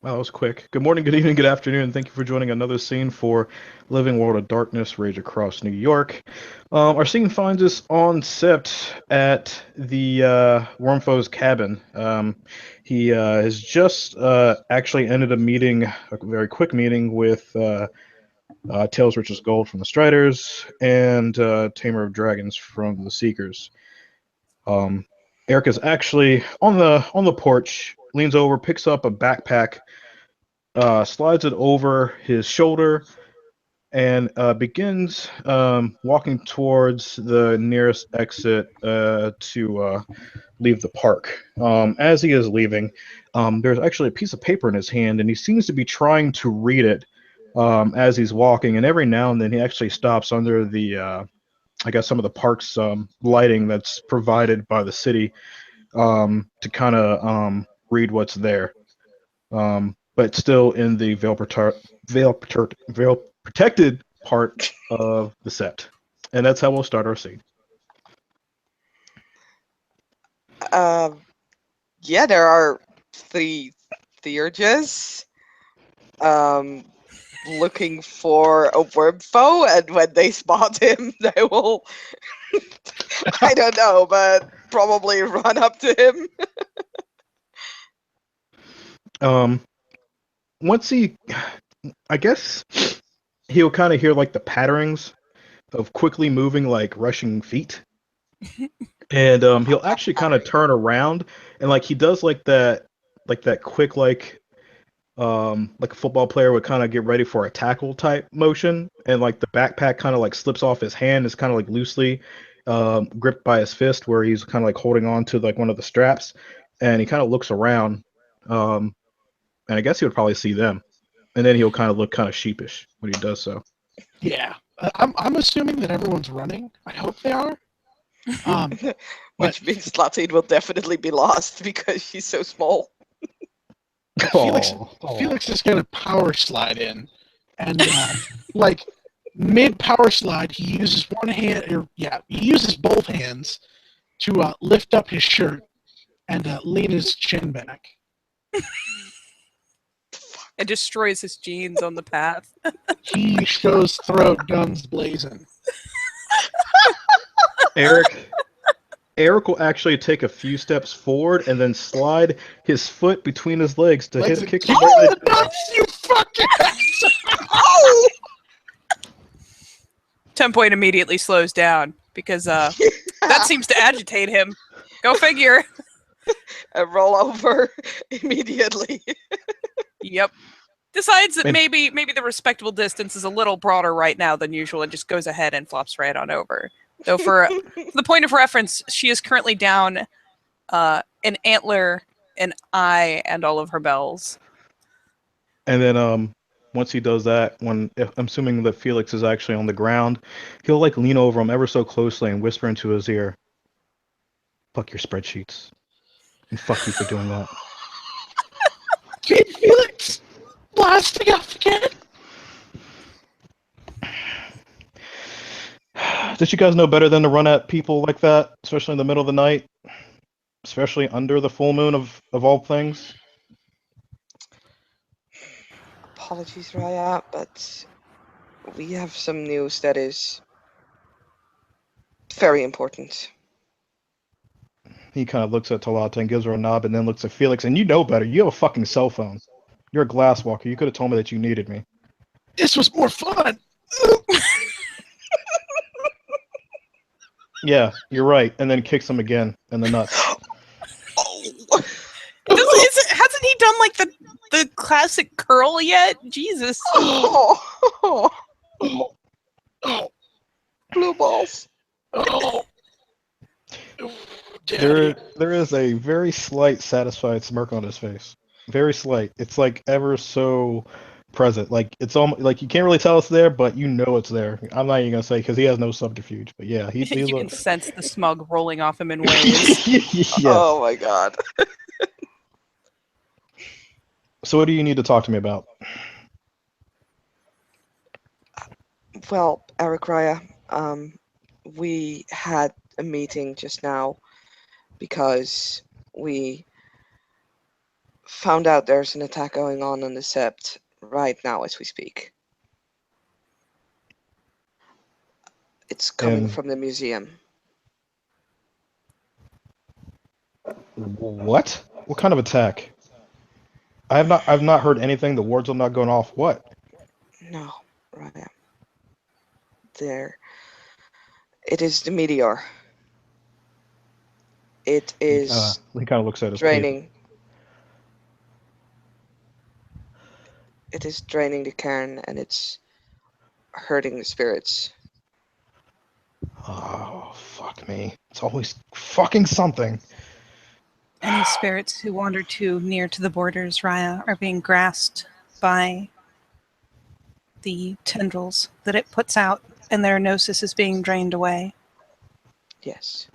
Wow, that was quick. Good morning, good evening, good afternoon. Thank you for joining another scene for Living World of Darkness, Rage Across New York. Our scene finds us on set at the Wormfoe's cabin. He has just actually ended a meeting, a very quick meeting with Tails Richest Gold from the Striders and Tamer of Dragons from the Seekers. Um, Eric is actually on the porch, leans over, picks up a backpack, slides it over his shoulder, and begins walking towards the nearest exit to leave the park. As he is leaving, there's actually a piece of paper in his hand, and he seems to be trying to read it as he's walking. And every now and then, he actually stops under I guess, some of the park's lighting that's provided by the city to kind of read what's there. But still in the veil protected part of the set. And that's how we'll start our scene. Um, yeah, there are three Theurges um, looking for a worm foe, and when they spot him, they will, I don't know, but probably run up to him. Um, Once I guess he'll kind of hear like the patterings of quickly moving, like rushing feet, and he'll actually kind of turn around and like he does like that quick like a football player would kind of get ready for a tackle type motion, and like the backpack kind of like slips off his hand, is kind of like loosely gripped by his fist, where he's kind of like holding on to like one of the straps, and he kind of looks around, um, and I guess he would probably see them, and then he'll kind of look kind of sheepish when he does so. Yeah, I'm assuming that everyone's running. I hope they are. Um, but Which means Latin will definitely be lost because she's so small. Felix Oh, Felix is gonna power slide in, and like mid power slide, he uses one hand, or yeah, he uses both hands to lift up his shirt and lean his chin back. And destroys his jeans on the path. He shows throat, guns blazing. Eric. Eric will actually take a few steps forward and then slide his foot between his legs to Legs hit and kick kick him right in the the nuts, you fucking Oh! 10 Point immediately slows down because that seems to agitate him. Go figure. A roll over immediately. Yep. Decides that And maybe the respectable distance is a little broader right now than usual and just goes ahead and flops right on over. Though for the point of reference, she is currently down an antler, an eye, and all of her bells. then once he does that, when if, I'm assuming that Felix is actually on the ground, he'll like lean over him ever so closely and whisper into his ear, "Fuck your spreadsheets, and fuck you for doing that." Kid Felix blasting off again. Did you guys know better than to run at people like that, especially in the middle of the night, especially under the full moon of all things? Apologies, Raya, but we have some news that is very important. He kind of looks at Talata and gives her a nod, and then looks at Felix. And you know better. You have a fucking cell phone. You're a glass walker. You could have told me that you needed me. This was more fun. Yeah, you're right. And then kicks him again in the nuts. Oh! Hasn't he done like the classic curl yet? Jesus. Oh! Oh, oh, Blue balls. oh. There, Daddy. there is a very slight satisfied smirk on his face. Very slight. It's like ever so present. Like it's almost like you can't really tell it's there, but you know it's there. I'm not even gonna say because he has no subterfuge. But yeah, he You can looks. sense the smug rolling off him in waves. Yes. Oh my god. So what do you need to talk to me about? Well, Eric Raya, we had a meeting just now because we found out there's an attack going on the Sept right now as we speak. It's coming And from the museum. what? What kind of attack? I've not heard anything. The wards are not going off. What? No, right. There. It is the meteor. It is He kind of looks at his paper. draining. It is draining the cairn and it's hurting the spirits. Oh, fuck me. It's always fucking something. Any spirits who wander too near to the borders, Raya, are being grasped by the tendrils that it puts out, and their gnosis is being drained away. Yes.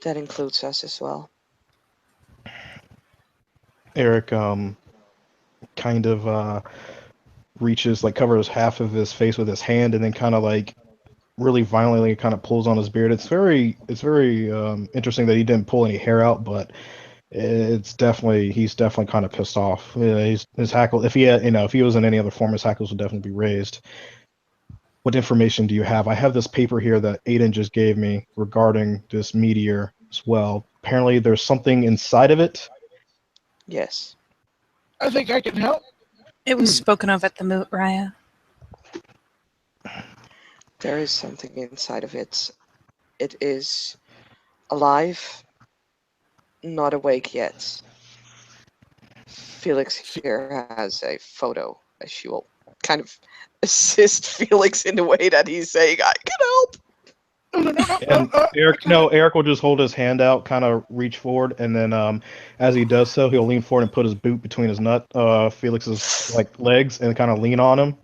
That includes us as well. Eric kind of reaches, like covers half of his face with his hand, and then kind of like really violently kind of pulls on his beard. It's very interesting that he didn't pull any hair out, but he's definitely kind of pissed off. Yeah, his hackle, if he had, if he was in any other form, his hackles would definitely be raised. What information do you have? I have this paper here that Aiden just gave me regarding this meteor as well. Apparently there's something inside of it. Yes. I think I can help. It was spoken of at the moot, Raya. There is something inside of it. It is alive, not awake yet. Felix here has a photo, as she will kind of assist Felix in the way that he's saying, I can help. And Eric will just hold his hand out, kind of reach forward, and then as he does so, he'll lean forward and put his boot between his Felix's like legs, and kind of lean on him.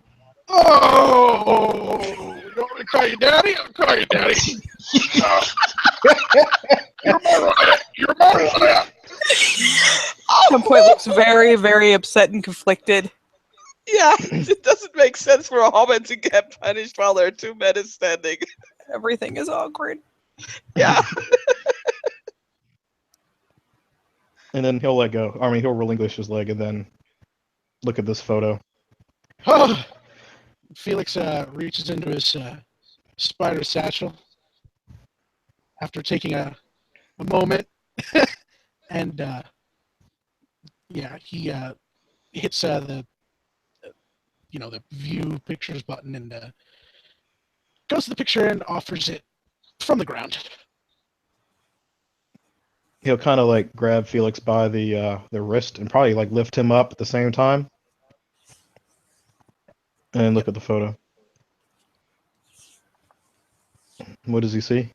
Oh, you want me to call you daddy? I'll call you daddy. You're my Raya. Point looks very, very upset and conflicted. Yeah, it doesn't make sense for a hobbit to get punished while there are two men standing. Everything is awkward. Yeah. And then he'll let go. I mean, he'll relinquish his leg and then look at this photo. Oh. Felix reaches into his spider satchel after taking a moment, and he hits the view pictures button and goes to the picture and offers it from the ground. He'll kind of like grab Felix by the wrist and probably like lift him up at the same time. And look at the photo. What does he see?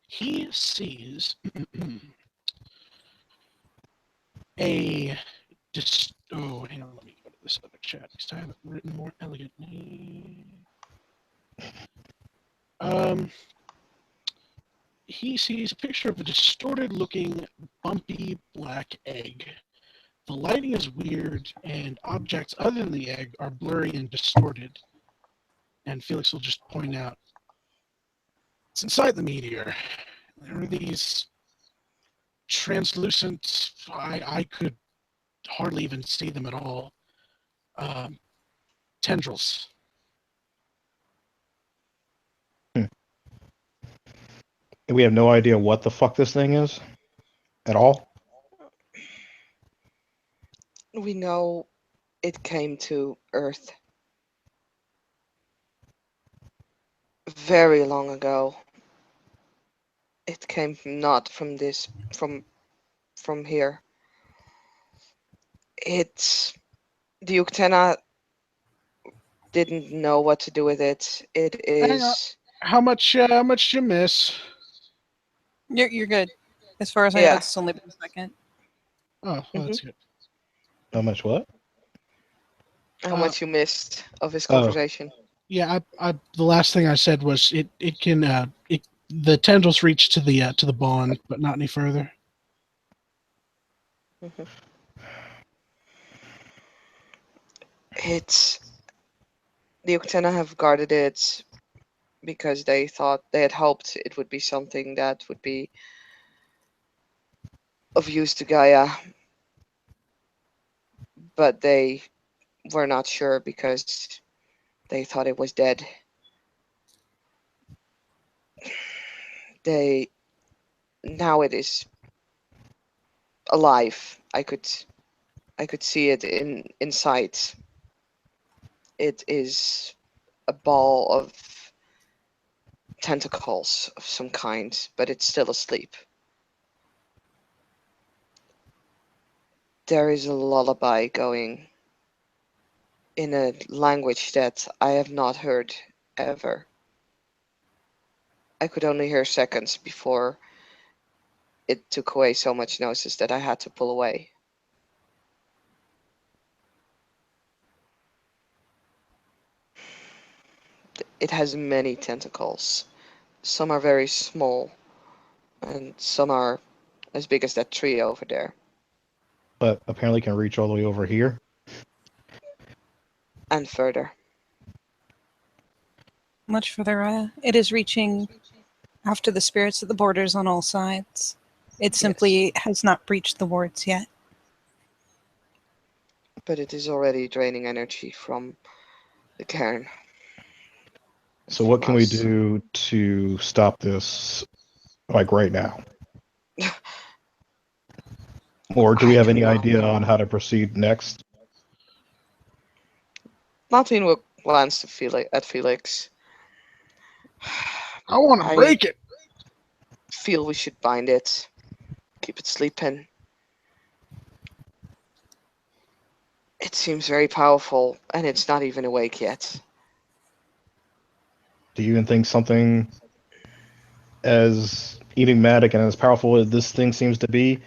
He sees hang on, let me go to this other chat because I have it written more elegantly. He sees a picture of a distorted-looking, bumpy black egg. The lighting is weird, and objects other than the egg are blurry and distorted. And Felix will just point out, it's inside the meteor. There are these translucent, I could hardly even see them at all, tendrils. We have no idea what the fuck this thing is at all. We know it came to Earth very long ago. It came not from from here. The Uktena didn't know what to do with it. It is. How much did you miss? You're good. As far as I know, it's only been a second. Oh, well, that's good. How much what? How much you missed of his conversation? Yeah, I the last thing I said was it can the tendrils reach to the bond, but not any further. Mm-hmm. It's the Uktena have guarded it because they thought they had hoped it would be something that would be of use to Gaia, but they were not sure because they thought it was dead. They Now it is alive. I could see it in sight. It is a ball of tentacles of some kind, but it's still asleep. There is a lullaby going in a language that I have not heard ever. I could only hear seconds before it took away so much gnosis that I had to pull away. It has many tentacles. Some are very small, and some are as big as that tree over there, But apparently can reach all the way over here. and further. Much further, it is reaching after the spirits at the borders on all sides. It simply has not breached the wards yet. But it is already draining energy from the cairn. So what From can we us. do to stop this, like right now? Or do we I have do any not idea know. on how to proceed next? Martin will glance at Felix. I want to I break it. feel we should bind it. Keep it sleeping. It seems very powerful, and it's not even awake yet. Do you even think something as enigmatic and as powerful as this thing seems to be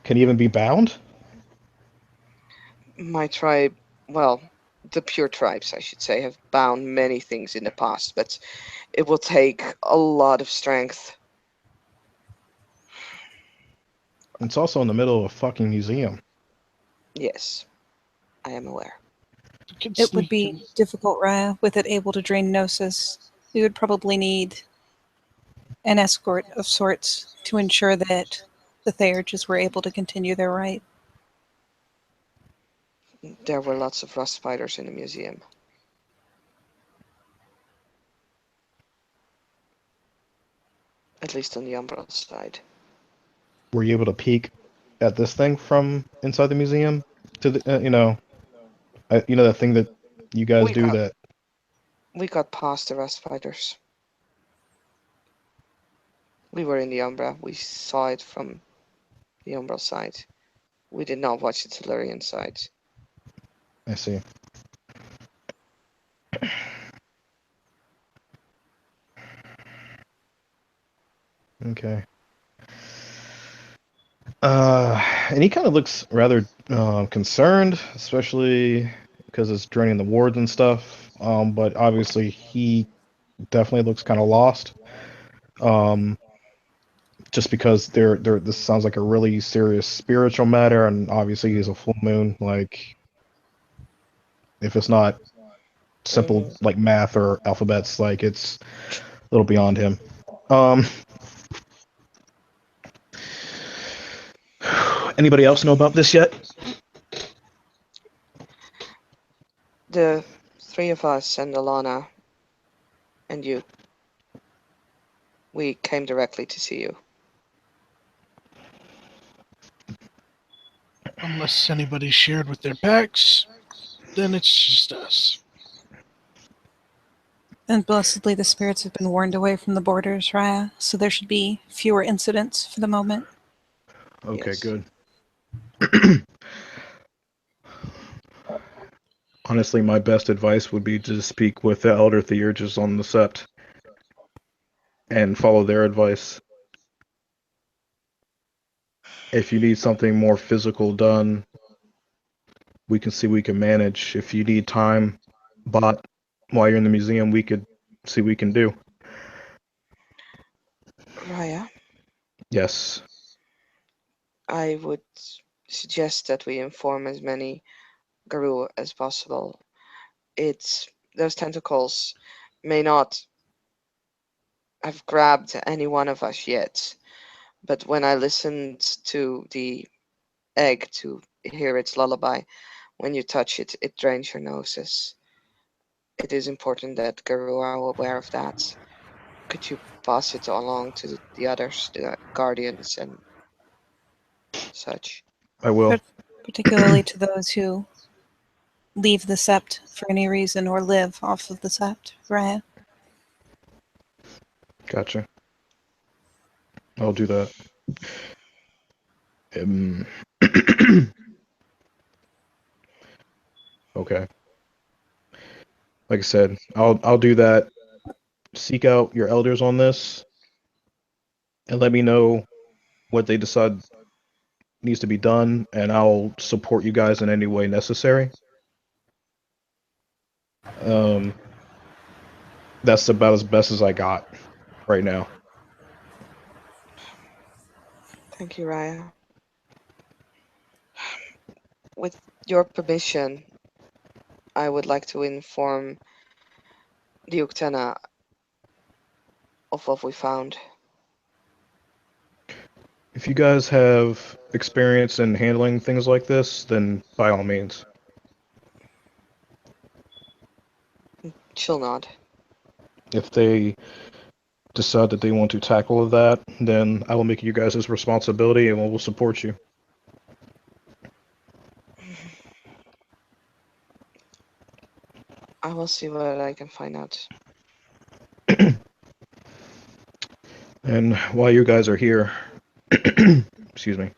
can even be bound? My tribe, well, the pure tribes, I should say, have bound many things in the past, but it will take a lot of strength. It's also in the middle of a fucking museum. Yes, I am aware. It would be difficult, Raya, with it able to drain Gnosis. We would probably need an escort of sorts to ensure that the Theurges were able to continue their rite. There were lots of rust spiders in the museum. At least on the Umbral side. Were you able to peek at this thing from inside the museum? To the, that thing that you guys We do got that. we got past the rust spiders. We were in the Umbra. We saw it from the Umbral side. We did not watch the Tellurian side. I see. Okay. And he kind of looks rather concerned, especially because it's draining the wards and stuff. But obviously, he definitely looks kind of lost. Um, just because this sounds like a really serious spiritual matter, and obviously he's a full moon. Like, if it's not simple like math or alphabets, like it's a little beyond him. Um, Anybody else know about this yet? The three of us and Alana and you, we came directly to see you. Unless anybody shared with their packs, then it's just us. And blessedly, the spirits have been warned away from the borders, Raya, so there should be fewer incidents for the moment. Okay, Yes. good. Honestly, my best advice would be to speak with the Elder Theurges on the Sept and follow their advice. If you need something more physical done, we can see we can manage. If you need time bought while you're in the museum, we could see what we can do. Raya, Yes. I would suggest that we inform as many Garou as possible. Those tentacles may not have grabbed any one of us yet, But when I listened to the egg to hear its lullaby, when you touch it, it drains your noses. It is important that Guru are aware of that. Could you pass it along to the others, the guardians and such? I will. Particularly to those who leave the sept for any reason or live off of the sept, right? Gotcha. I'll do that. Um, okay. Like I said, I'll do that. Seek out your elders on this and let me know what they decide needs to be done, and I'll support you guys in any way necessary. Um, that's about as best as I got right now. Thank you, Raya. With your permission, I would like to inform the Uktena of what we found. If you guys have experience in handling things like this, then by all means. She'll nod. If they decide that they want to tackle that, then I will make you guys' responsibility and we will support you. I will see what I can find out. And while you guys are here, excuse me,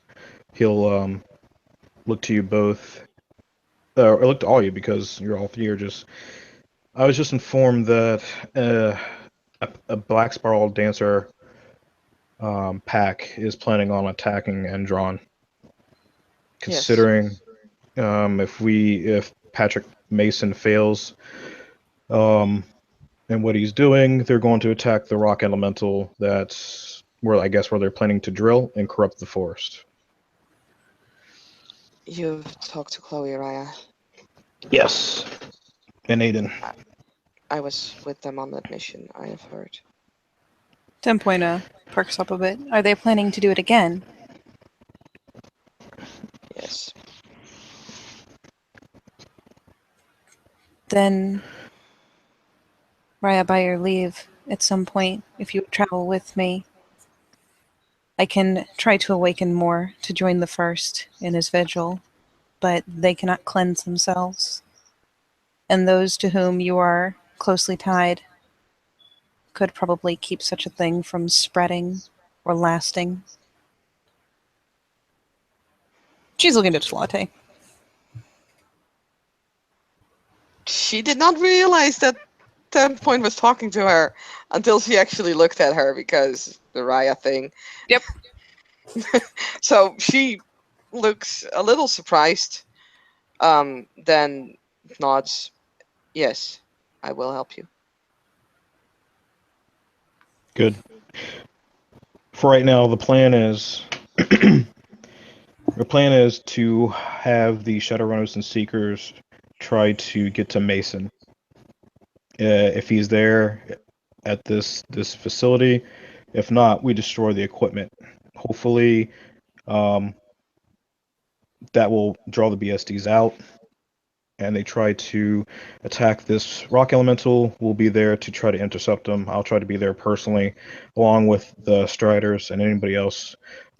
he'll look to you both, or look to all you because you're all three are just. I was just informed that a Black Spiral Dancer pack is planning on attacking Endron. Considering if Patrick Mason fails, and what he's doing, they're going to attack the rock elemental that's where they're planning to drill and corrupt the forest. You've talked to Chloe, Raya. Yes. And Aiden. I was with them on that mission, I have heard. 10 perks up a bit. Are they planning to do it again? Yes. Then, Raya, by your leave, at some point, if you would travel with me, I can try to awaken more to join the first in his vigil, but they cannot cleanse themselves. And those to whom you are closely tied could probably keep such a thing from spreading or lasting. She's looking at latte. She did not realize that 10 Point was talking to her until she actually looked at her because the Raya thing. Yep. So she looks a little surprised, then nods. Yes, I will help you. Good. For right now, the plan is to have the Shadowrunners and Seekers try to get to Mason. If he's there at this facility, if not, we destroy the equipment. Hopefully, that will draw the BSDs out, and they try to attack this rock elemental. We'll be there to try to intercept them. I'll try to be there personally, along with the Striders and anybody else.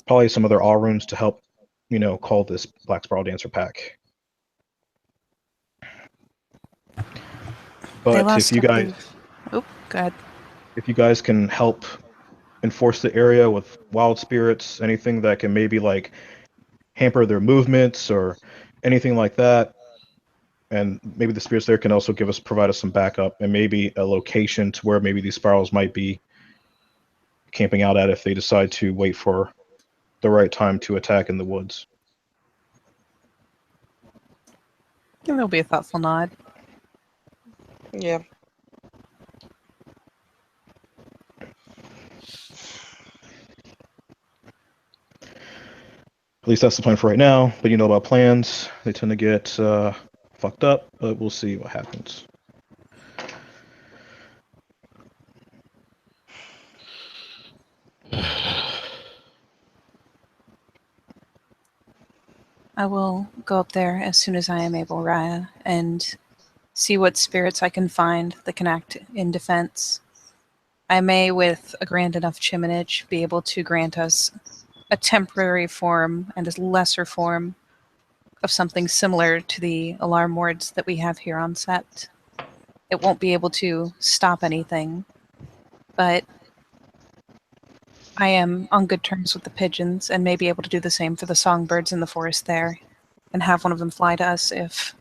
Probably some other all runes to help, call this Black Spiral Dancer pack. But if you guys, Oh, go ahead. if you guys can help enforce the area with wild spirits, anything that can maybe hamper their movements or anything like that, and maybe the spirits there can also provide us some backup and maybe a location to where maybe these spirals might be camping out at if they decide to wait for the right time to attack in the woods. And there'll be a thoughtful nod. Yeah. At least that's the plan for right now, but you know about plans. They tend to get fucked up, but we'll see what happens. I will go up there as soon as I am able, Raya, and see what spirits I can find that can act in defense. I may, with a grand enough chiminage, be able to grant us a temporary form and a lesser form of something similar to the alarm wards that we have here on Sept. It won't be able to stop anything, but I am on good terms with the pigeons and may be able to do the same for the songbirds in the forest there, and have one of them fly to us if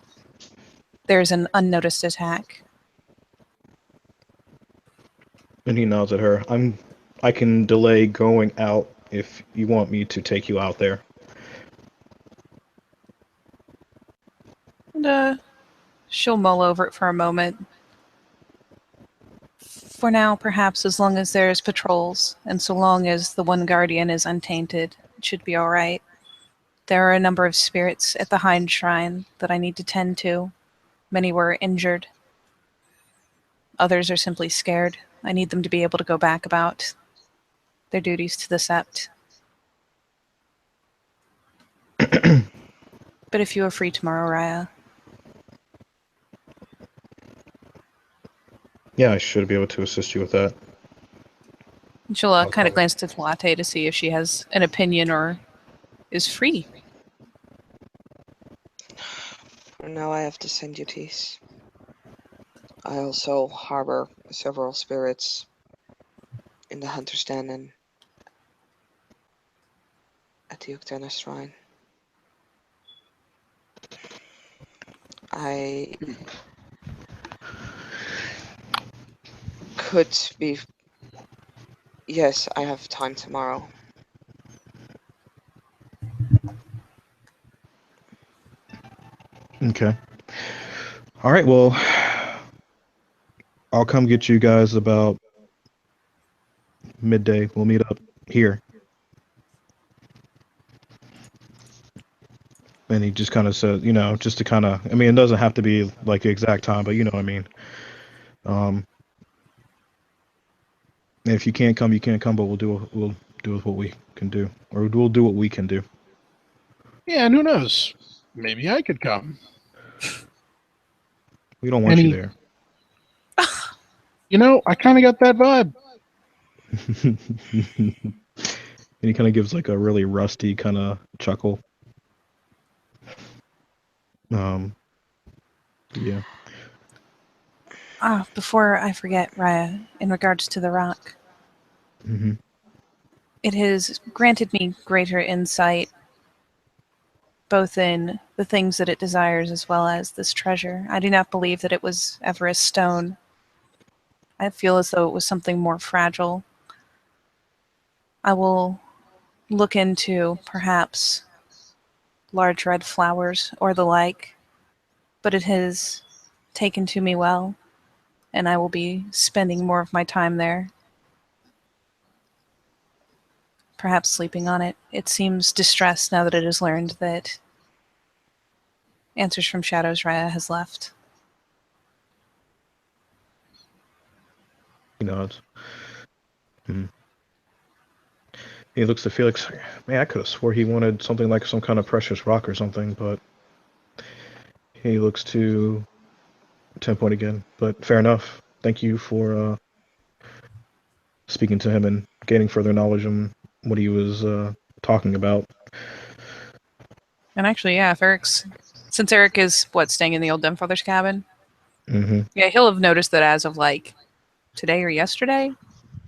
there's an unnoticed attack. And he nods at her. I can delay going out if you want me to take you out there. And she'll mull over it for a moment. For now, perhaps, as long as there's patrols, and so long as the one guardian is untainted, it should be alright. There are a number of spirits at the Hind Shrine that I need to tend to. Many were injured. Others are simply scared. I need them to be able to go back about their duties to the Sept. But if you are free tomorrow, Raya, Yeah, I should be able to assist you with that. she'll I'll kind of call glance to Latte to see if she has an opinion or is free. For now, I have the same duties. I also harbor several spirits in the Hunter's Den and at the Uktana Shrine. I could be... Yes, I have time tomorrow. Okay. All right, well, I'll come get you guys about midday. We'll meet up here. And he just kind of said, just to kind of, I mean, it doesn't have to be like the exact time, but you know what I mean. If you can't come, you can't come, but we'll do what we can do, or we'll do what we can do. Yeah, and who knows? Maybe I could come. We don't want you there. You know, I kind of got that vibe. And he kind of gives like a really rusty kind of chuckle. Yeah. Before I forget, Raya, in regards to the rock, Mm-hmm. it has granted me greater insight, both in the things that it desires as well as this treasure. I do not believe that it was ever a stone. I feel as though it was something more fragile. I will look into, perhaps, large red flowers or the like, but it has taken to me well, and I will be spending more of my time there. Perhaps sleeping on it. It seems distressed now that it has learned that Answers from Shadows Raya has left. He nods. He looks to Felix. Man, I could have swore he wanted something like some kind of precious rock or something, but he looks to 10 Point again. But fair enough. Thank you for speaking to him and gaining further knowledge on what he was talking about. And actually, yeah, since Eric is staying in the old Denfather's cabin, yeah, he'll have noticed that as of like today or yesterday,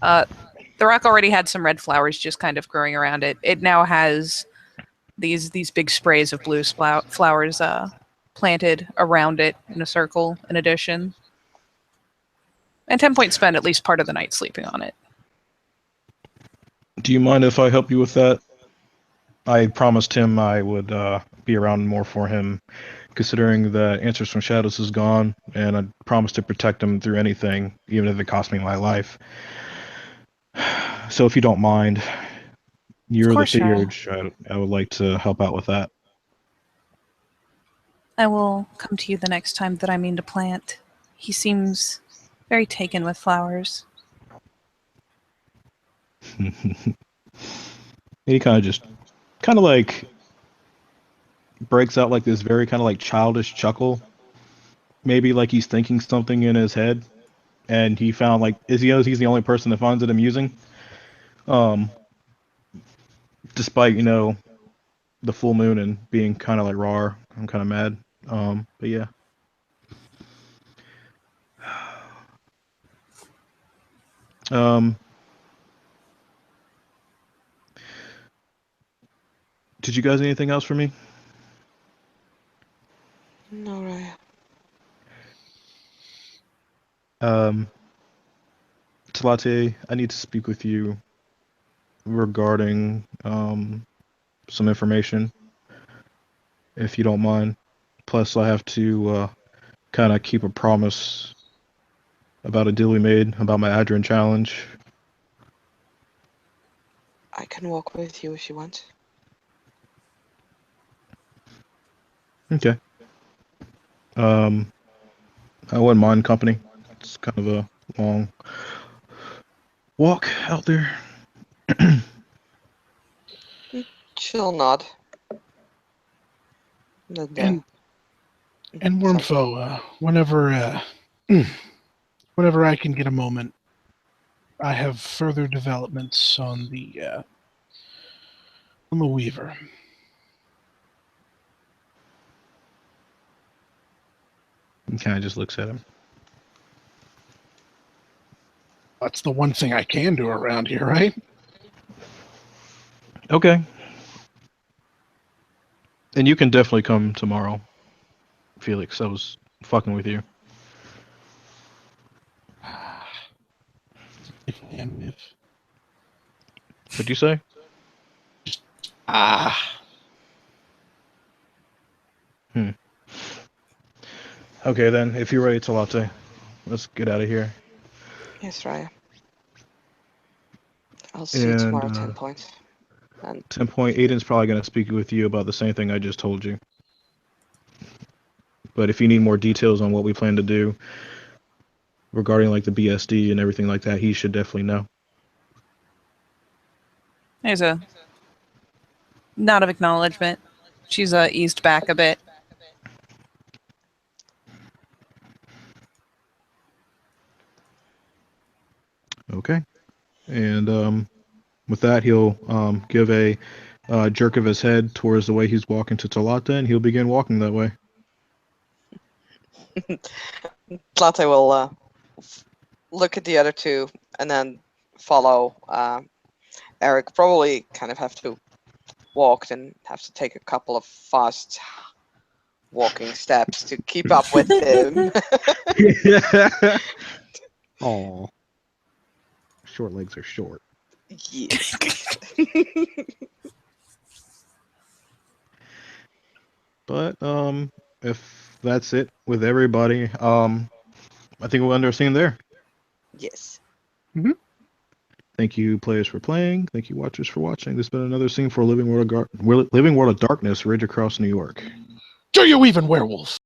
the rock already had some red flowers just kind of growing around it. It now has these big sprays of blue flowers planted around it in a circle. In addition, and 10 Point spent at least part of the night sleeping on it. Do you mind if I help you with that? I promised him I would be around more for him, considering that Answers from Shadows is gone, and I promised to protect him through anything, even if it cost me my life. So if you don't mind, you're the Theurge. I would like to help out with that. I will come to you the next time that I mean to plant. He seems very taken with flowers. He kind of like breaks out like this very kind of like childish chuckle. Maybe like he's thinking something in his head, and he found like is he knows he's the only person that finds it amusing. Um, Despite the full moon and being kind of like raw, I'm kind of mad. But yeah. Um, did you guys anything else for me? No, Raya. Um, Talate, I need to speak with you regarding some information, if you don't mind. Plus, I have to kind of keep a promise about a deal we made about my Adrian challenge. I can walk with you if you want. Okay. I wouldn't mind company. It's kind of a long walk out there. She'll nod. And, And Wormfoe, whenever I can get a moment, I have further developments on the Weaver. He kind of just looks at him. That's the one thing I can do around here, right? Okay. And you can definitely come tomorrow, Felix. I was fucking with you. What'd you say? Okay, then, if you're ready, Talate, let's get out of here. Yes, Raya. I'll see you tomorrow, And 10 points. And 10 point, Aiden's probably going to speak with you about the same thing I just told you. But if you need more details on what we plan to do regarding like the BSD and everything like that, he should definitely know. There's a nod of acknowledgement. She's eased back a bit. Okay. And with that, he'll give a jerk of his head towards the way he's walking to Talata, and he'll begin walking that way. Latte will look at the other two and then follow Eric. Probably kind of have to walk and have to take a couple of fast walking steps to keep up with him. Oh, short legs are short. Yeah. But if that's it with everybody, I think we'll end our scene there. Yes. Thank you, players, for playing. Thank you, watchers, for watching. This has been another scene for Living World of Darkness, Rage Across New York. Do you even, Werewolf?